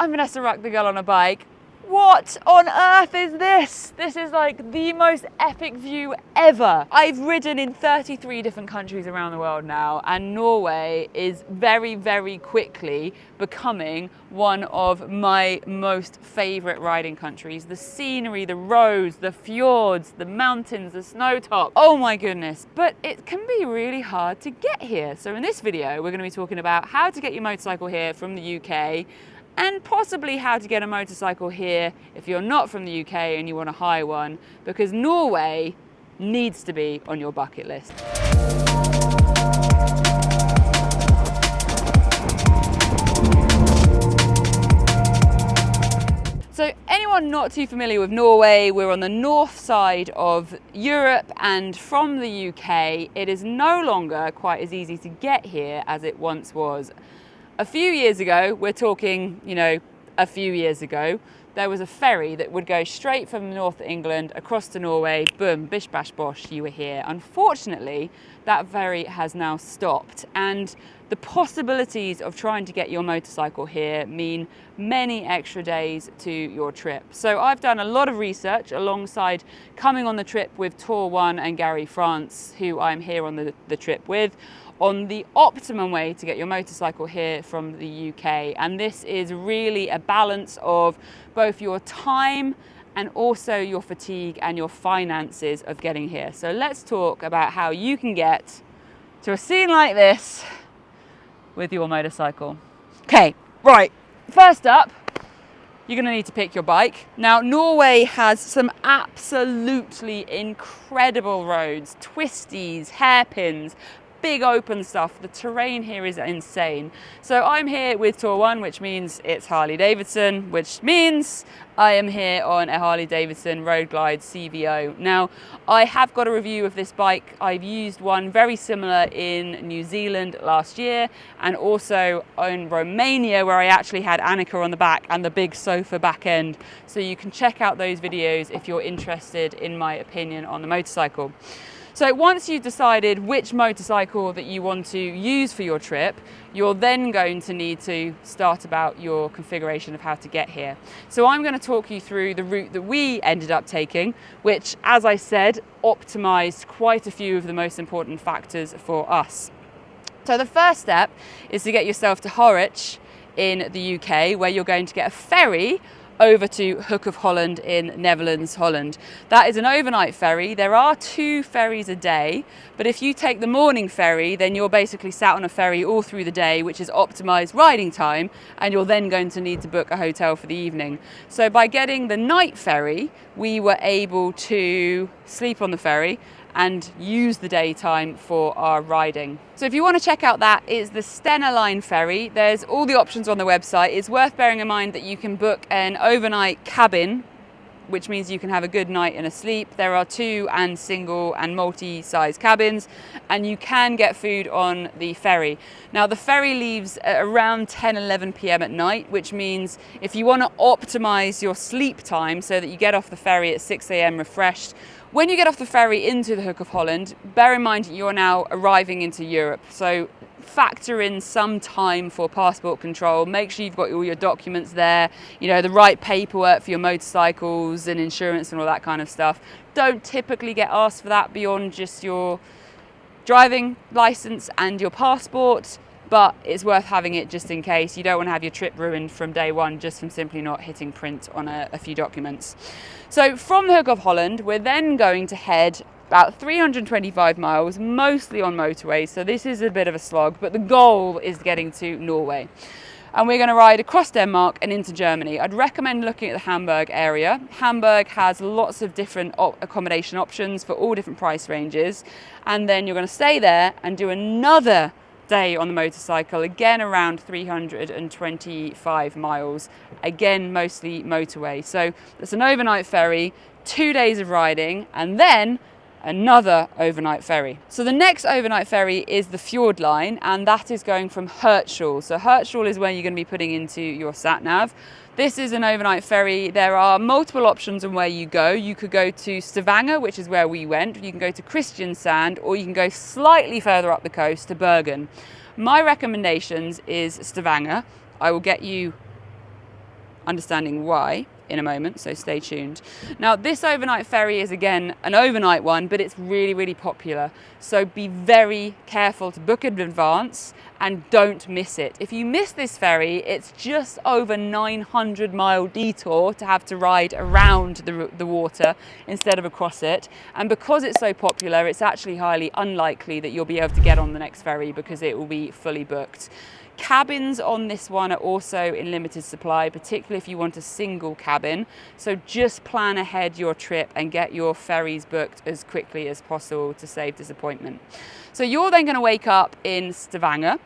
I'm Vanessa Ruck, the girl on a bike. What on earth is this? This is like the most epic view ever. I've ridden in 33 different countries around the world now, and Norway is very, very quickly becoming one of my most favorite riding countries. The scenery, the roads, the fjords, the mountains, the snow top. Oh my goodness, but it can be really hard to get here. So in this video, we're going to be talking about how to get your motorcycle here from the UK, and possibly how to get a motorcycle here if you're not from the UK and you want to hire one, because Norway needs to be on your bucket list. So anyone not too familiar with Norway, we're on the north side of Europe, and from the UK, it is no longer quite as easy to get here as it once was. A few years ago, we're talking, a few years ago, there was a ferry that would go straight from north England across to Norway, boom, bish bash bosh, you were here. Unfortunately, that ferry has now stopped, and the possibilities of trying to get your motorcycle here mean many extra days to your trip. So I've done a lot of research alongside coming on the trip with Tour One and Gary France, who I'm here on the trip with, on the optimum way to get your motorcycle here from the UK. And this is really a balance of both your time and also your fatigue and your finances of getting here. So let's talk about how you can get to a scene like this with your motorcycle. Okay, right, first up, you're gonna need to pick your bike. Now, Norway has some absolutely incredible roads, twisties, hairpins, big open stuff. The terrain here is insane. So I'm here with Tour One, which means it's Harley Davidson, which means I am here on a Harley Davidson Road Glide CVO. Now, I have got a review of this bike. I've used one very similar in New Zealand last year, and also in Romania, where I actually had Annika on the back and the big sofa back end. So you can check out those videos if you're interested in my opinion on the motorcycle. So once you've decided which motorcycle that you want to use for your trip, you're then going to need to start about your configuration of how to get here. So I'm going to talk you through the route that we ended up taking, which, as I said, optimized quite a few of the most important factors for us. So the first step is to get yourself to Harwich in the UK, where you're going to get a ferry over to Hook of Holland in Netherlands, Holland. That is an overnight ferry. There are 2 ferries a day, but if you take the morning ferry, then you're basically sat on a ferry all through the day, which is optimized riding time, and you're then going to need to book a hotel for the evening. So by getting the night ferry, we were able to sleep on the ferry and use the daytime for our riding. So if you want to check out that, it's the Stenaline Ferry. There's all the options on the website. It's worth bearing in mind that you can book an overnight cabin, which means you can have a good night and a sleep. There are 2 and single and multi-size cabins, and you can get food on the ferry. Now the ferry leaves at around 10-11 p.m. at night, which means if you want to optimize your sleep time so that you get off the ferry at 6 a.m. refreshed, when you get off the ferry into the Hook of Holland, bear in mind you're now arriving into Europe. So factor in some time for passport control. Make sure you've got all your documents there, the right paperwork for your motorcycles and insurance and all that kind of stuff. Don't typically get asked for that beyond just your driving license and your passport, but it's worth having it just in case. You don't want to have your trip ruined from day one just from simply not hitting print on a few documents. So from the Hook of Holland, we're then going to head about 325 miles, mostly on motorways, so this is a bit of a slog, but the goal is getting to Norway. And we're going to ride across Denmark and into Germany. I'd recommend looking at the Hamburg area. Hamburg has lots of different accommodation options for all different price ranges, and then you're going to stay there and do another day on the motorcycle, again around 325 miles, again mostly motorway. So it's an overnight ferry, 2 days of riding, and then another overnight ferry. So the next overnight ferry is the Fjord line, and that is going from Hirtshals. So Hirtshals is where you're going to be putting into your sat nav. This is an overnight ferry. There are multiple options on where you go. You could go to Stavanger, which is where we went. You can go to Kristiansand, or you can go slightly further up the coast to Bergen. My recommendations is Stavanger. I will get you understanding why in a moment, so stay tuned. Now, this overnight ferry is again an overnight one, but it's really, really popular. So be very careful to book in advance and don't miss it. If you miss this ferry, it's just over 900-mile detour to have to ride around the water instead of across it. And because it's so popular, it's actually highly unlikely that you'll be able to get on the next ferry because it will be fully booked. Cabins on this one are also in limited supply, particularly if you want a single cabin. So just plan ahead your trip and get your ferries booked as quickly as possible to save disappointment. So you're then going to wake up in Stavanger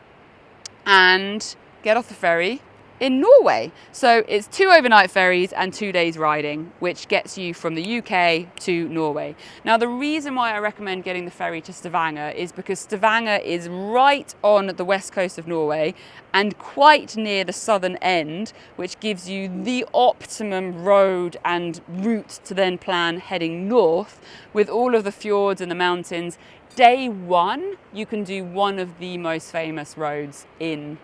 and get off the ferry in Norway. So it's 2 overnight ferries and 2 days riding, which gets you from the UK to Norway. Now, the reason why I recommend getting the ferry to Stavanger is because Stavanger is right on the west coast of Norway and quite near the southern end, which gives you the optimum road and route to then plan heading north with all of the fjords and the mountains. Day one, you can do one of the most famous roads in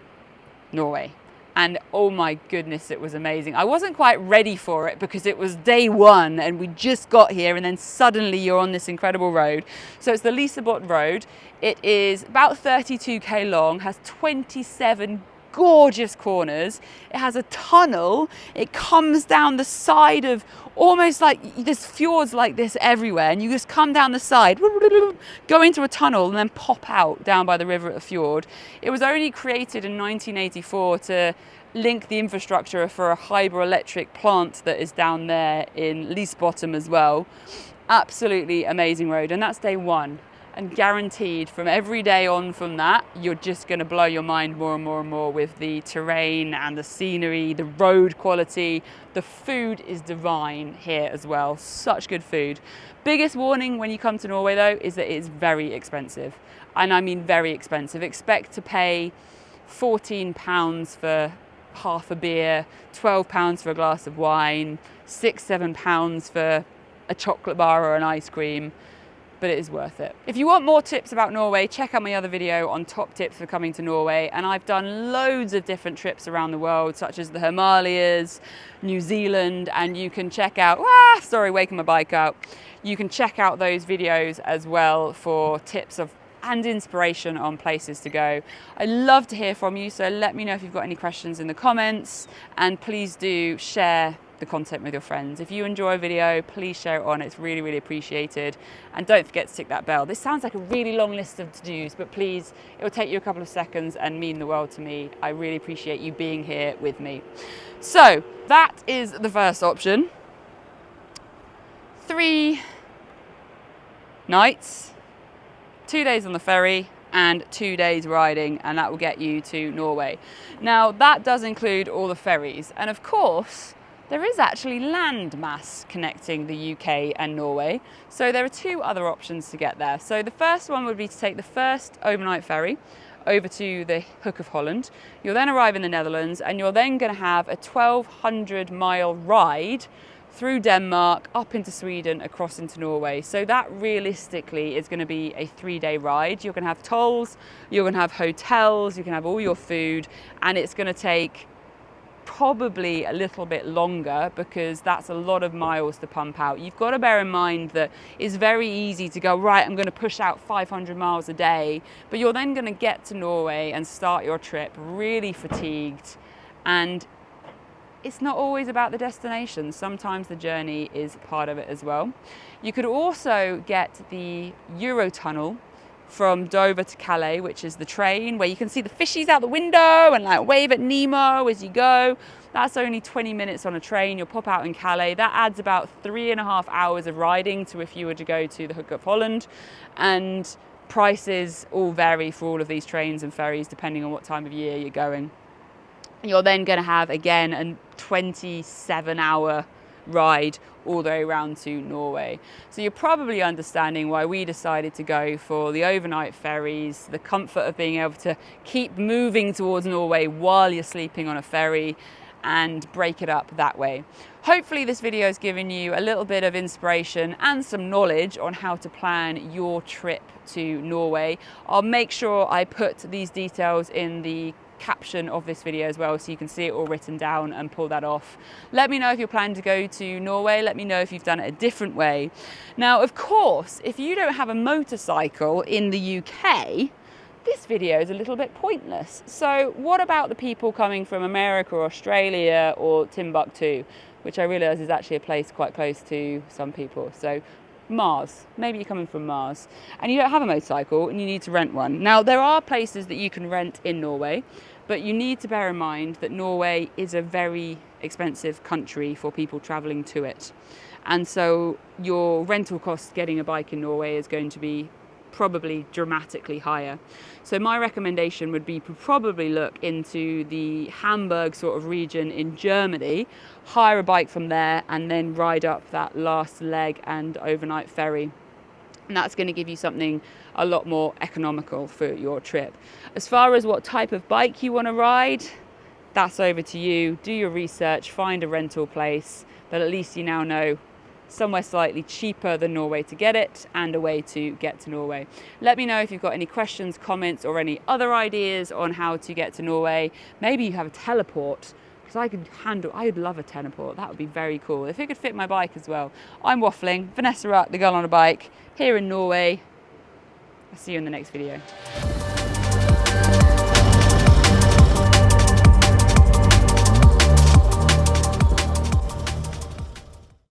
Norway. And oh my goodness, it was amazing. I wasn't quite ready for it because it was day one and we just got here, and then suddenly you're on this incredible road. So it's the Lysebotn road. It is about 32k long, has 27 gorgeous corners. It has a tunnel. It comes down the side of almost like there's fjords like this everywhere, and you just come down the side, go into a tunnel and then pop out down by the river at the fjord. It was only created in 1984 to link the infrastructure for a hydroelectric plant that is down there in Lysebotn as well. Absolutely amazing road, and that's day one. And guaranteed from every day on from that, you're just going to blow your mind more and more and more with the terrain and the scenery, the road quality. The food is divine here as well. Such good food. Biggest warning when you come to Norway though is that it's very expensive. And I mean very expensive. Expect to pay £14 for half a beer, £12 for a glass of wine, £6-7 for a chocolate bar or an ice cream. But it is worth it. If you want more tips about Norway, check out my other video on top tips for coming to Norway. And I've done loads of different trips around the world, such as the Himalayas, New Zealand, and you can check out, waking my bike out. You can check out those videos as well for tips and inspiration on places to go. I'd love to hear from you, so let me know if you've got any questions in the comments, and please do share the content with your friends. If you enjoy a video, please share it on. It's really, really appreciated. And don't forget to tick that bell. This sounds like a really long list of to-dos, but please, it will take you a couple of seconds and mean the world to me. I really appreciate you being here with me. So that is the first option. 3 nights, 2 days on the ferry, and 2 days riding, and that will get you to Norway. Now, that does include all the ferries. And of course, there is actually land mass connecting the UK and Norway. So there are 2 other options to get there. So the first one would be to take the first overnight ferry over to the Hook of Holland. You'll then arrive in the Netherlands, and you're then going to have a 1,200-mile ride through Denmark, up into Sweden, across into Norway. So that realistically is going to be a 3-day ride. You're going to have tolls, you're going to have hotels, you can have all your food, and it's going to take probably a little bit longer because that's a lot of miles to pump out. You've got to bear in mind that it's very easy to go, right, I'm going to push out 500 miles a day, but you're then going to get to Norway and start your trip really fatigued, and it's not always about the destination. Sometimes the journey is part of it as well. You could also get the Eurotunnel from Dover to Calais, which is the train where you can see the fishies out the window and like wave at Nemo as you go. That's only 20 minutes on a train. You'll pop out in Calais. That adds about 3.5 hours of riding to if you were to go to the Hook of Holland. And prices all vary for all of these trains and ferries depending on what time of year you're going. You're then going to have, again, a 27-hour ride all the way around to Norway. So you're probably understanding why we decided to go for the overnight ferries, the comfort of being able to keep moving towards Norway while you're sleeping on a ferry, and break it up that way. Hopefully this video has given you a little bit of inspiration and some knowledge on how to plan your trip to Norway. I'll make sure I put these details in the caption of this video as well, so you can see it all written down and pull that off. Let me know if you're planning to go to Norway. Let me know if you've done it a different way. Now, of course, if you don't have a motorcycle in the UK, this video is a little bit pointless. So what about the people coming from America or Australia or Timbuktu, which I realise is actually a place quite close to some people. So Mars, maybe you're coming from Mars and you don't have a motorcycle and you need to rent one. Now, there are places that you can rent in Norway, but you need to bear in mind that Norway is a very expensive country for people travelling to it. And so your rental cost getting a bike in Norway is going to be probably dramatically higher. So my recommendation would be to probably look into the Hamburg sort of region in Germany, hire a bike from there and then ride up that last leg and overnight ferry. And that's going to give you something a lot more economical for your trip. As far as what type of bike you want to ride, that's over to you. Do your research, find a rental place, but at least you now know somewhere slightly cheaper than Norway to get it and a way to get to Norway. Let me know if you've got any questions, comments or any other ideas on how to get to Norway. Maybe you have a teleport, because I would love a teleport. That would be very cool if it could fit my bike as well. I'm waffling. Vanessa Ruck, the girl on a bike, here in Norway. I'll see you in the next video.